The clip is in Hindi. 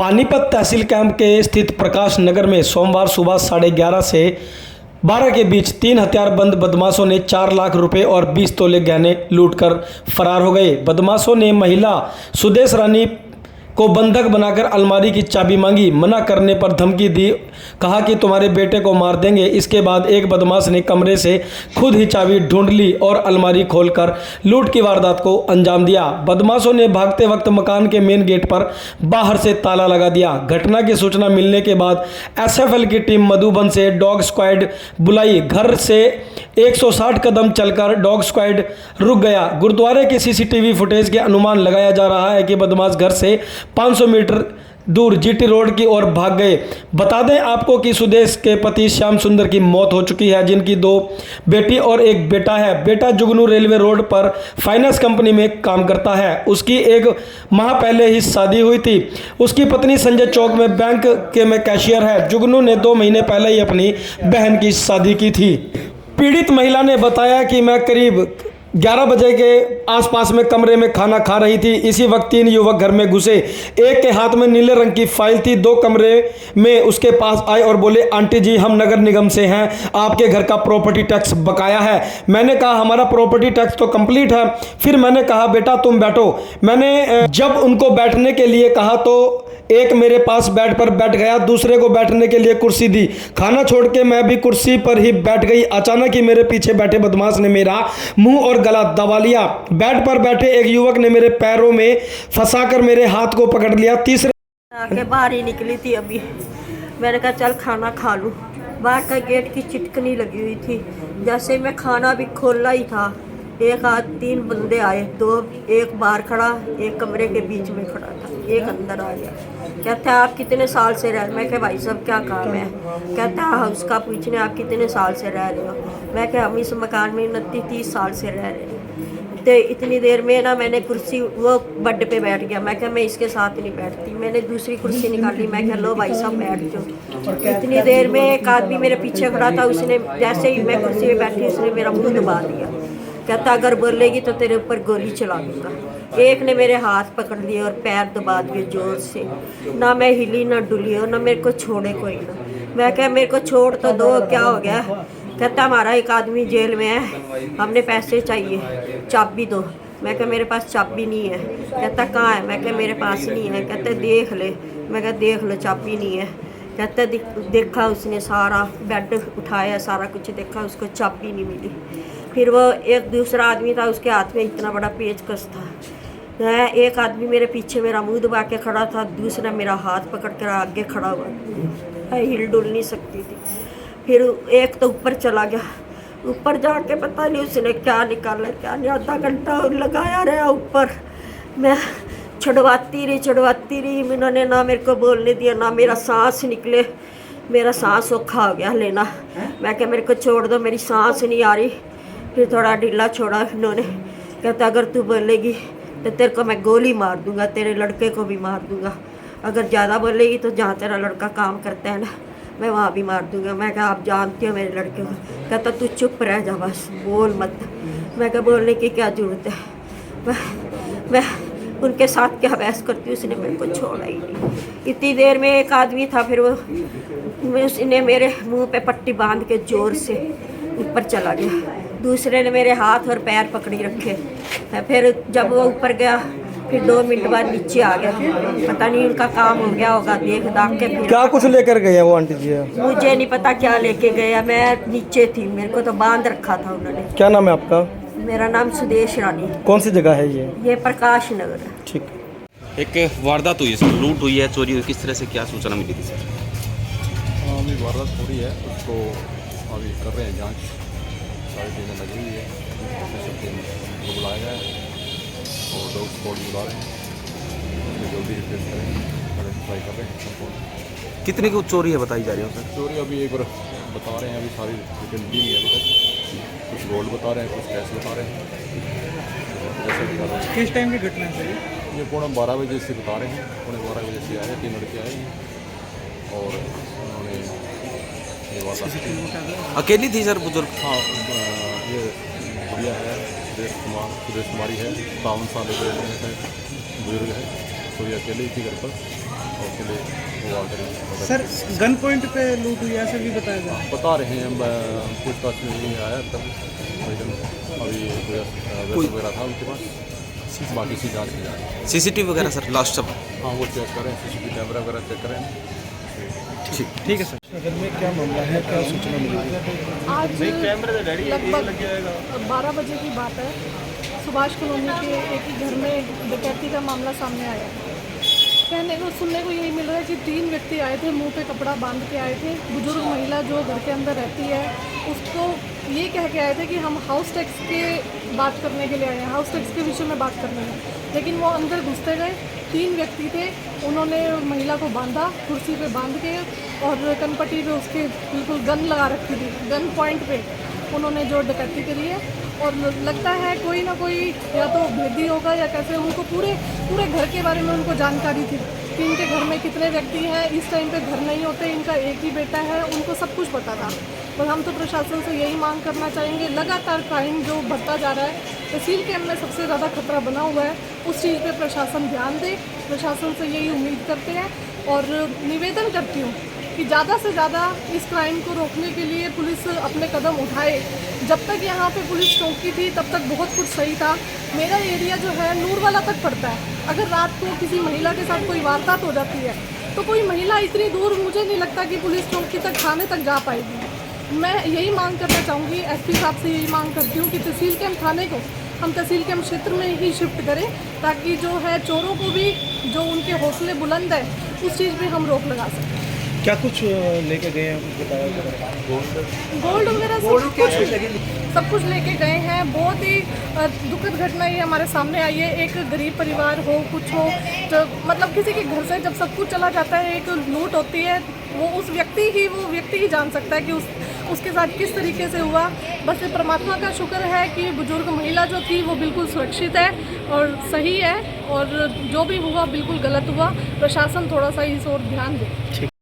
पानीपत तहसील कैंप के स्थित प्रकाश नगर में सोमवार सुबह 11:30 से 12 के बीच 3 हथियारबंद बदमाशों ने 4 लाख रुपए और 20 तोले गहने लूटकर फरार हो गए। बदमाशों ने महिला सुदेश रानी को बंधक बनाकर अलमारी की चाबी मांगी। मना करने पर धमकी दी, कहा कि तुम्हारे बेटे को मार देंगे। इसके बाद एक बदमाश ने कमरे से खुद ही चाबी ढूंढ ली और अलमारी खोलकर लूट की वारदात को अंजाम दिया। बदमाशों ने भागते वक्त मकान के मेन गेट पर बाहर से ताला लगा दिया। घटना की सूचना मिलने के बाद एसएफएल की टीम मधुबन से डॉग स्क्वाड बुलाई। घर से 160 कदम चलकर डॉग स्क्वाड रुक गया। गुरुद्वारे के सीसीटीवी फुटेज के अनुमान लगाया जा रहा है कि बदमाश घर से 500 मीटर दूर जीटी रोड की ओर भाग गए। बता दें आपको कि सुदेश के पति श्याम सुंदर की मौत हो चुकी है, जिनकी 2 बेटी और एक बेटा है। बेटा जुगनू रेलवे रोड पर फाइनेंस कंपनी में काम करता है। उसकी 1 माह पहले ही शादी हुई थी। उसकी पत्नी संजय चौक में बैंक के में कैशियर है। जुगनू ने 2 महीने पहले ही अपनी बहन की शादी की थी। पीड़ित महिला ने बताया कि मैं करीब 11 बजे के आसपास में कमरे में खाना खा रही थी। इसी वक्त 3 युवक घर में घुसे। एक के हाथ में नीले रंग की फाइल थी। 2 कमरे में उसके पास आए और बोले, आंटी जी हम नगर निगम से हैं, आपके घर का प्रॉपर्टी टैक्स बकाया है। मैंने कहा हमारा प्रॉपर्टी टैक्स तो कंप्लीट है। फिर मैंने कहा बेटा तुम बैठो। मैंने जब उनको बैठने के लिए कहा तो एक मेरे पास बेड पर बैठ गया, दूसरे को बैठने के लिए कुर्सी दी। खाना छोड़ के मैं भी कुर्सी पर ही बैठ गई। अचानक ही मेरे पीछे बैठे बदमाश ने मेरा मुंह और गला दबा लिया। बेड पर बैठे एक युवक ने मेरे पैरों में फंसाकर मेरे हाथ को पकड़ लिया। तीसरे आके बाहर ही निकली थी अभी। मैंने कहा चल खाना खा लूँ। बाहर का गेट की चिटकनी लगी हुई थी। जैसे मैं खाना भी खोला ही था, एक आध 3 बंदे आए। 2 एक बाहर खड़ा, एक कमरे के बीच में खड़ा था, एक अंदर आ गया। कहता है आप कितने साल से रह रहे? मैं कहा भाई साहब क्या काम है? कहता है उसका पूछने आप कितने साल से रह रहे हो? मैं कहा हम इस मकान में 29-30 साल से रह रहे हैं। तो इतनी देर में ना मैंने कुर्सी वो बेड पे बैठ गया। मैं कहा मैं इसके साथ नहीं बैठती। मैंने दूसरी कुर्सी निकाली। मैं कहा लो भाई साहब बैठ जाओ। इतनी देर में एक आदमी मेरे पीछे खड़ा था। उसने जैसे ही मैं कुर्सी पे बैठी उसने मेरा मुँह दबा दिया। कहता अगर बोलेगी तो तेरे ऊपर गोली चला दूंगा। एक ने मेरे हाथ पकड़ लिए और पैर दबा दिए जोर से। ना मैं हिली ना डुली और ना मेरे को छोड़े कोई ना। मैं कहा मेरे को छोड़ तो दो, क्या हो गया? कहता हमारा एक आदमी जेल में है, हमने पैसे चाहिए, चाबी दो। मैं कहा मेरे पास चाबी नहीं है। कहता कहाँ है? मैं कहा मेरे पास नहीं है। कहते देख ले। मैं कहा देख लो चाबी नहीं है। कहते देखा उसने, सारा बेड उठाया, सारा कुछ देखा, उसको चाबी नहीं मिली। फिर वो एक दूसरा आदमी था, उसके हाथ में इतना बड़ा पेचकस था। एक आदमी मेरे पीछे मेरा मुंह दबा के खड़ा था, दूसरा मेरा हाथ पकड़ कर आगे खड़ा हुआ। मैं हिल डुल नहीं सकती थी। फिर एक तो ऊपर चला गया। ऊपर जाके पता नहीं उसने क्या निकाला क्या नहीं। आधा घंटा लगाया रहा ऊपर। मैं छुड़वाती रही। इन्होंने ना मेरे को बोलने दिया, ना मेरा सांस निकले। मेरा सांस औखा हो गया लेना। मैं क्या मेरे को छोड़ दो, मेरी सांस नहीं आ रही। फिर थोड़ा ढीला छोड़ा इन्होंने। कहता अगर तू बोलेगी तो तेरे को मैं गोली मार दूंगा, तेरे लड़के को भी मार दूंगा। अगर ज़्यादा बोलेगी तो जहाँ तेरा लड़का काम करता है ना, मैं वहाँ भी मार दूंगा। मैं कहा आप जानते हो मेरे लड़के को? कहता तू चुप रह जा, बस बोल मत। मैं क्या बोलने की क्या ज़रूरत है? मैं उनके साथ क्या बहस करती हूँ? उसने मेरे को छोड़ा ही नहीं। इतनी देर में एक आदमी था, फिर उसने मेरे मुंह पे पट्टी बांध के ज़ोर से ऊपर चला गया। दूसरे ने मेरे हाथ और पैर पकड़ी रखे। फिर जब वो ऊपर गया, फिर 2 मिनट बाद नीचे आ गया। पता नहीं उनका काम हो गया होगा, देख दाख के। फिर क्या कुछ लेकर गए वो आंटी जी? मुझे नहीं पता क्या लेके गया, मैं नीचे थी, मेरे को तो बांध रखा था उन्होंने। क्या नाम है आपका? मेरा नाम सुदेश रानी। कौन सी जगह है ये? प्रकाश नगर। ठीक। एक वारदात हुई है, लूट हुई है, चोरी हुई, किस तरह से क्या सूचना मिली थी सर? अभी वारदात हो रही है, उसको अभी कर रहे हैं जांच। सारी चीज़ें लगी हुई है, सब टीम को बुलाया गया है और डॉग स्क्वाड बुला रहे हैं। जल्दी रिप्लेस करेंगे, ट्राई कर रहे हैं। कितने की चोरी है बताई जा रही है सर? चोरी अभी एक बार बता रहे हैं, अभी सारी डिटेल दी नहीं है अभी तक। कुछ गोल्ड बता रहे हैं, कुछ कैश बता रहे हैं। जैसे भी कर रहे हैं। किस टाइम की घटना है? ये 12:15 बजे से बता रहे हैं। 12:15 बजे से आए हैं, 3 लड़के आए हैं और उन्होंने ये वारदात। अकेली थी सर बुजुर्ग? हाँ, ये बढ़िया है, सुदेश कुमारी है, 52 साल के बुजुर्ग है। तो ये अकेले ही थी घर पर और उसके लिए वो आकर सर गन पॉइंट पे लूट हुई ऐसे भी बताया जा रहा है। बता रहे हैं पूछताछ में नहीं आया तब, लेकिन अभी कोई वगैरह था उनके पास, बाकी सी जाँच की जा रही है। सीसीटीवी वगैरह सर लास्ट सब हाँ वो चेक करें, CCTV कैमरा वगैरह चेक करें। ठीक है सर। नगर में क्या मामला है, क्या सूचना मिली? आज लगभग 12 बजे की बात है। सुभाष कॉलोनी के एक ही घर में डकैती का मामला सामने आया है। सुनने को यही मिल रहा है कि 3 व्यक्ति आए थे, मुंह पे कपड़ा बांध के आए थे। बुजुर्ग महिला जो घर के अंदर रहती है उसको ये कह के आए थे कि हम हाउस टैक्स के बात करने के लिए आए हैं, हाउस टैक्स के विषय में बात करने में। लेकिन वो अंदर घुसते गए, 3 व्यक्ति थे, उन्होंने महिला को बांधा, कुर्सी पे बांध के और कनपट्टी पे उसके बिल्कुल गन लगा रखी थी। गन पॉइंट पे उन्होंने जो डकैती करी है। और लगता है कोई ना कोई या तो भेदी होगा या कैसे, उनको पूरे घर के बारे में उनको जानकारी थी कि इनके घर में कितने व्यक्ति हैं, इस टाइम पे घर नहीं होते, इनका एक ही बेटा है, उनको सब कुछ पता था। और हम तो प्रशासन से यही मांग करना चाहेंगे, लगातार क्राइम जो बढ़ता जा रहा है, तहसील कैंप में सबसे ज़्यादा खतरा बना हुआ है, उस चीज़ पे प्रशासन ध्यान दे। प्रशासन से यही उम्मीद करते हैं और निवेदन करती हूँ कि ज़्यादा से ज़्यादा इस क्राइम को रोकने के लिए पुलिस अपने कदम उठाए। जब तक यहाँ पे पुलिस चौकी थी तब तक बहुत कुछ सही था। मेरा एरिया जो है नूरवाला तक पड़ता है। अगर रात को किसी महिला के साथ कोई वारदात हो जाती है तो कोई महिला इतनी दूर, मुझे नहीं लगता कि पुलिस चौकी तक, थाने तक जा पाएगी। मैं यही मांग करना चाहूँगी, SP साहब से यही मांग करती हूँ कि तहसील कैंप थाने को हम तहसील कैंप क्षेत्र में ही शिफ्ट करें, ताकि जो है चोरों को भी, जो उनके हौसले बुलंद है, उस चीज़ पे हम रोक लगा सकें। क्या कुछ लेके गए हैं बताया? गोल्ड वगैरह सब कुछ लेके गए हैं। बहुत ही दुखद घटना ये हमारे सामने आई है। एक गरीब परिवार हो, कुछ हो, तो मतलब किसी के घर से जब सब कुछ चला जाता है, एक लूट होती है, वो व्यक्ति ही जान सकता है कि उसके साथ किस तरीके से हुआ। बस परमात्मा का शुक्र है कि बुजुर्ग महिला जो थी वो बिल्कुल सुरक्षित है और सही है, और जो भी हुआ बिल्कुल गलत हुआ। प्रशासन थोड़ा सा इस ओर ध्यान दे।